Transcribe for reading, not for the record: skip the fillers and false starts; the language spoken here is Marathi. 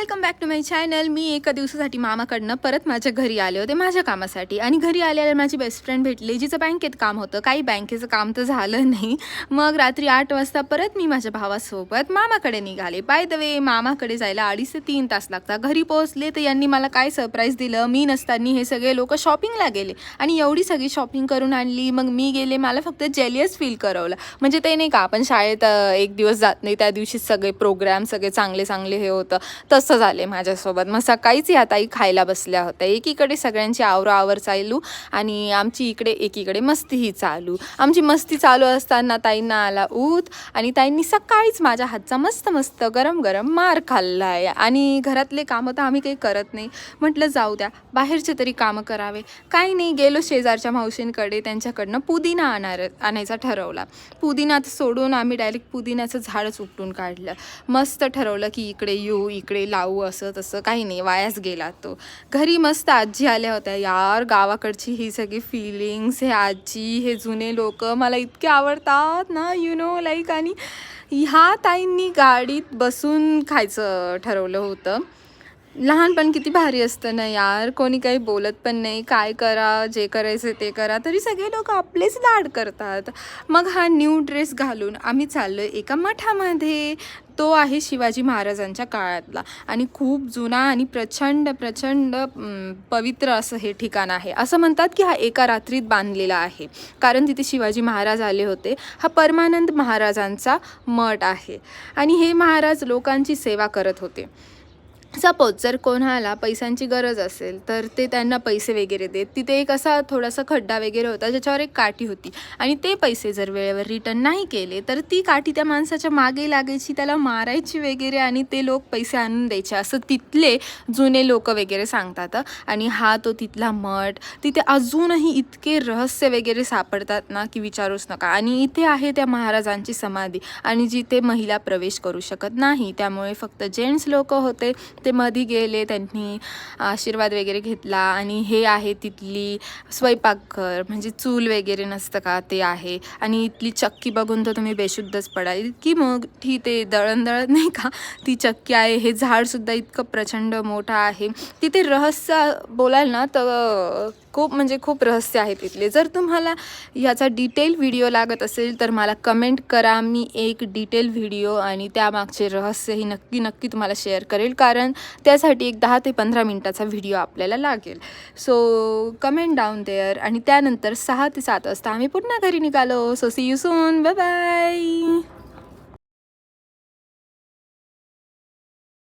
Welcome back to my channel. मी एका दिवसासाठी मामाकडनं परत माझ्या घरी आले होते माझ्या कामासाठी. आणि घरी आल्यावर माझी बेस्ट फ्रेंड भेटली जिचं बँकेत काम होतं. काही बँकेचं काम तर झालं नाही. मग रात्री 8 वाजता परत मी माझ्या भावासोबत मामाकडे निघाले. बाय द वे मामाकडे जायला 2.5 ते 3 तास लागतात. घरी पोहोचले तर यांनी मला काय सरप्राईज दिलं. मी नसताना हे सगळे लोक शॉपिंगला गेले आणि एवढी सगळी शॉपिंग करून आणली. मग मी गेले, मला फक्त जेलियस फील करवलं. म्हणजे ते नाही का आपण शाळेत एक दिवस जात नाही त्या दिवशी सगळे प्रोग्राम सगळे चांगले चांगले हे होतं तसं झाले माझ्यासोबत. मग सकाळीच या ताई खायला बसल्या होत्या. एकीकडे सगळ्यांची आवराआवर चालू आणि आमची इकडे एकीकडे मस्तीही चालू. आमची मस्ती चालू असताना ताईंना आला ऊत आणि ताईंनी सकाळीच माझ्या हातचा मस्त मस्त गरम गरम मार खाल्ला आहे. आणि घरातले कामं तर आम्ही काही करत नाही. म्हटलं जाऊ द्या, बाहेरचे तरी कामं करावे. काही नाही, गेलो शेजारच्या मावशींकडे, त्यांच्याकडनं पुदिना आणायचा ठरवला. पुदिना सोडून आम्ही डायरेक्ट पुदिन्याचं झाडच उपटून काढलं. मस्त ठरवलं की इकडे येऊ इकडे लावू, असं तसं काही नाही, वायाच गेला तो. घरी मस्त आजी आल्या होत्या. यार गावाकडची ही सगळी फिलिंग्स, हे आजी, हे जुने लोक मला इतके आवडतात ना, लाईक. आणि ह्या ताईंनी गाडीत बसून खायचं ठरवलं होतं. लहानपण किती भारी असतं ना यार, कोणी काही बोलत पण नाही, काय करा जे करायचं ते करा, तरी सगळे लोक आपलेच लाड करतात. मग हा न्यू ड्रेस घालून आम्ही चाललो एका मठामध्ये. तो आहे शिवाजी महाराजांच्या काळातला आणि खूप जुना आणि प्रचंड प्रचंड पवित्र असं हे ठिकाण आहे. असं म्हणतात की हा एका रात्रीत बांधलेला आहे, कारण तिथे शिवाजी महाराज आले होते. हा परमानंद महाराजांचा मठ आहे आणि हे महाराज लोकांची सेवा करत होते. सपोज जर कोणाला पैशांची गरज असेल तर ते त्यांना पैसे वगैरे देत. तिथे एक असा थोडासा खड्डा वगैरे होता ज्याच्यावर एक काठी होती आणि ते पैसे जर वेळेवर रिटर्न नाही केले तर ती काठी त्या माणसाच्या मागे लागायची, त्याला मारायची वगैरे आणि ते लोक पैसे आणून द्यायचे, असं तिथले जुने लोक वगैरे सांगतात. आणि हा तो तिथला मठ. तिथे अजूनही इतके रहस्य वगैरे सापडतात ना की विचारूच नका. आणि इथे आहे त्या महाराजांची समाधी आणि जिथे महिला प्रवेश करू शकत नाही, त्यामुळे फक्त जेंट्स लोक होते. ते मध्ये गेले, त्यांनी आशीर्वाद वगैरे घेतला. आणि हे आहे तिथली स्वयंपाकघर, म्हणजे चूल वगैरे नसतं का ते आहे. आणि इथली चक्की बघून तर तुम्ही बेशुद्धच पडाल की मग ती ते दळण नाही का ती चक्की आहे. हे झाडसुद्धा इतकं प्रचंड मोठं आहे. तिथे रहस्य बोलाल ना तर खूप रहस्य आहे तिथले. जर तुम्हाला ह्याचा डिटेल व्हिडिओ लागत असेल तर मला कमेंट करा, मी एक डिटेल व्हिडिओ आणि त्यामागचे रहस्यही नक्की तुम्हाला शेअर करेल, कारण त्यासाठी एक 10 ते 15 मिनटाचा व्हिडिओ आपल्याला लागेल. So comment down there. आणि त्यानंतर 6 ते 7 वाजता आम्ही पुन्हा घरी निघालो. So see you soon, bye bye.